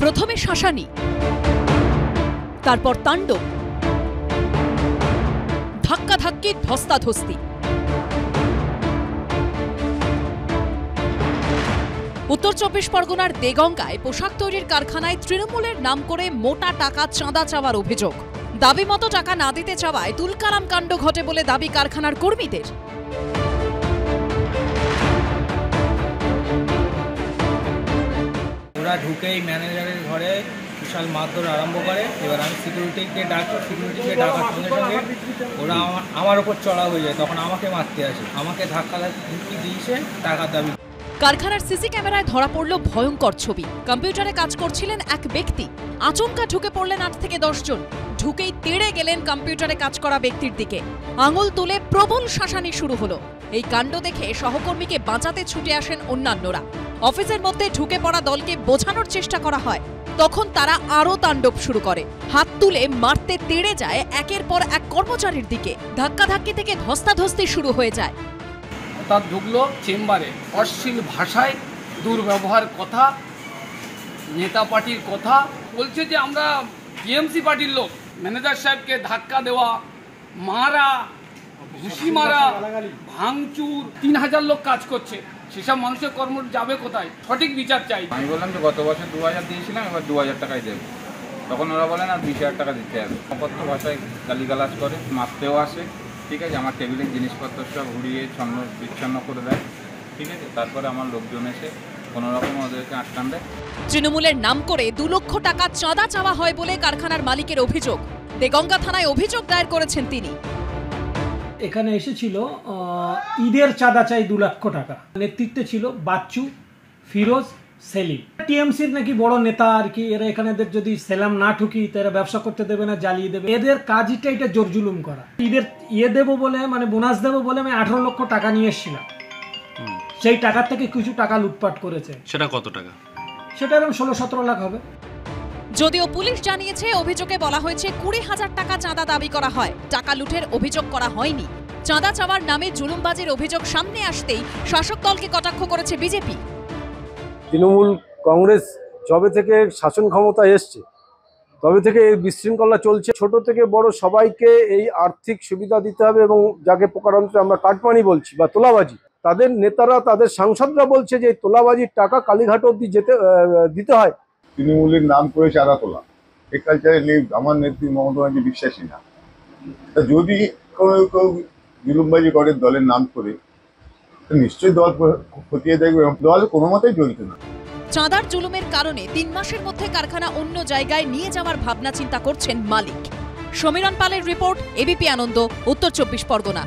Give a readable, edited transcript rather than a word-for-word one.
প্রথমে শাসানি, তারপর তাণ্ডব, ধাক্কাধাক্কি, ধস্তাধস্তি। উত্তর ২৪ পরগনার দেগঙ্গায় পোশাক তৈরির কারখানায় তৃণমূলের নাম করে মোটা টাকা চাঁদা চাওয়ার অভিযোগ। দাবি মতো টাকা না দিতে চাওয়ায় তুলকালাম কাণ্ড ঘটে বলে দাবি কারখানার কর্মীদের। ওরা ঢুকেই ম্যানেজারের ঘরে বিশাল মারধর আরম্ভ করে। এবার আমি সিকিউরিটিকে ডাকার সঙ্গে সঙ্গে ওরা আমার ওপর চড়া হয়ে যায়। তখন আমাকে মারতে আসে, আমাকে ধাক্কি দিয়েছে টাকা দাবি। কারখানার সিসি ক্যামেরায় ধরা পড়ল ভয়ঙ্কর ছবি। কম্পিউটারে কাজ করছিলেন এক ব্যক্তি, আচমকা ঢুকে পড়লেন ৮ থেকে ১০ জন। ঢুকেই তেড়ে গেলেন কম্পিউটারে কাজ করা ব্যক্তির দিকে, আঙুল তুলে প্রবল শাসানি শুরু হলো। এই কাণ্ড দেখে সহকর্মীকে বাঁচাতে ছুটে আসেন অন্যান্যরা। অফিসের মধ্যে ঢুকে পড়া দলকে বোঝানোর চেষ্টা করা হয়, তখন তারা আরও তাণ্ডব শুরু করে। হাত তুলে মারতে তেড়ে যায় একের পর এক কর্মচারীর দিকে। ধাক্কাধাক্কি থেকে ধস্তাধস্তি শুরু হয়ে যায়। তার ঢুকলো চেম্বারে, অশ্লীল ভাষায় দুর্ব্যবহার কথা, নেতা পার্টির কথা বলছে যে আমরা টিএমসি পার্টির লোক। ম্যানেজার সাহেবকে ধাক্কা দেওয়া, মারা, ঘুষি মারা, ভাঙচুর। ৩,০০০ লোক কাজ করছে, সেসব মানুষের কর্ম যাবে কোথায়? সঠিক বিচার চাই। আমি বললাম যে গত বছর ২,০০০ দিয়েছিলাম, এবার ২,০০০ টাকাই দেবো। তখন ওরা বলেন আর ২০,০০০ টাকা দিতে হবে। অকথ্য ভাষায় গালিগালাজ করে, মারতেও আসে। ঠিক আছে, আমার টেবিলের জিনিসপত্র সব ঘুরিয়ে ছন্ন বিচ্ছন্ন করে দেয়। ঠিক আছে, তারপরে আমার লোকজন এসে কোনোরকম ওদেরকে আটকান দেয়। তৃণমূলের নাম করে ২ লক্ষ টাকা চাঁদা চাওয়া হয় বলে কারখানার মালিকের অভিযোগ। দেগঙ্গা থানায় অভিযোগ দায়ের করেছেন তিনি। এখানে এসেছিল ঈদের চাঁদা চাই ২ লক্ষ টাকা। নেতৃত্বে ছিল বাচ্চু, ফিরোজ, সেলিম। টিএমসির নাকি বড় নেতা আর কি। এরা এখানে যদি সেলাম না ঠুকি তারা ব্যবসা করতে দেবে না, জ্বালিয়ে দেবে। এদের কাজটা এটা জোর জুলুম করা। ঈদের দেবো বলে, মানে বোনাস দেবো বলে আমি ১৮ লক্ষ টাকা নিয়ে এসেছিলাম। সেই টাকার থেকে কিছু টাকা লুটপাট করেছে। সেটা কত টাকা? সেটা এরকম ১৬-১৭ লাখ হবে। যদিও পুলিশ জানিয়েছে, অভিযোগে বলা হয়েছে ২০,০০০ টাকা চাঁদা দাবি করা হয়। টাকা লুটের অভিযোগ করা হয়নি। চাঁদা চাওয়ার নামে জুলুমবাজির অভিযোগ সামনে আসতেই শাসক দলকে কটাক্ষ করেছে বিজেপি। তৃণমূল কংগ্রেস যবে থেকে শাসন ক্ষমতা এসছে তবে থেকে এই বিশৃঙ্খলা চলছে। ছোট থেকে বড় সবাইকে এই আর্থিক সুবিধা দিতে হবে, এবং যাকে প্রকারান্তরে আমরা কাটমানি বলছি বা তোলাবাজি, তাদের নেতারা, তাদের সাংসদরা বলছে যে তোলাবাজির টাকা কালীঘাট অব্দি দিতে হয়। তৃণমূলের নাম করে চাঁদা তোলা, এই কালচারে আমার নেত্রী মমতা ব্যানার্জি বিশ্বাসী না। যদি কেউ জুলুমবাজি করে দলের নাম করে, নিশ্চয়ই দল খতিয়ে দেখবে। দল কোনো মতেই জড়িত না। চাঁদার জুলুমের কারণে ৩ মাসের মধ্যে কারখানা অন্য জায়গায় নিয়ে যাওয়ার ভাবনা চিন্তা করছেন মালিক। সমীরণ পালের রিপোর্ট, এবিপি আনন্দ, উত্তর ২৪ পরগনা।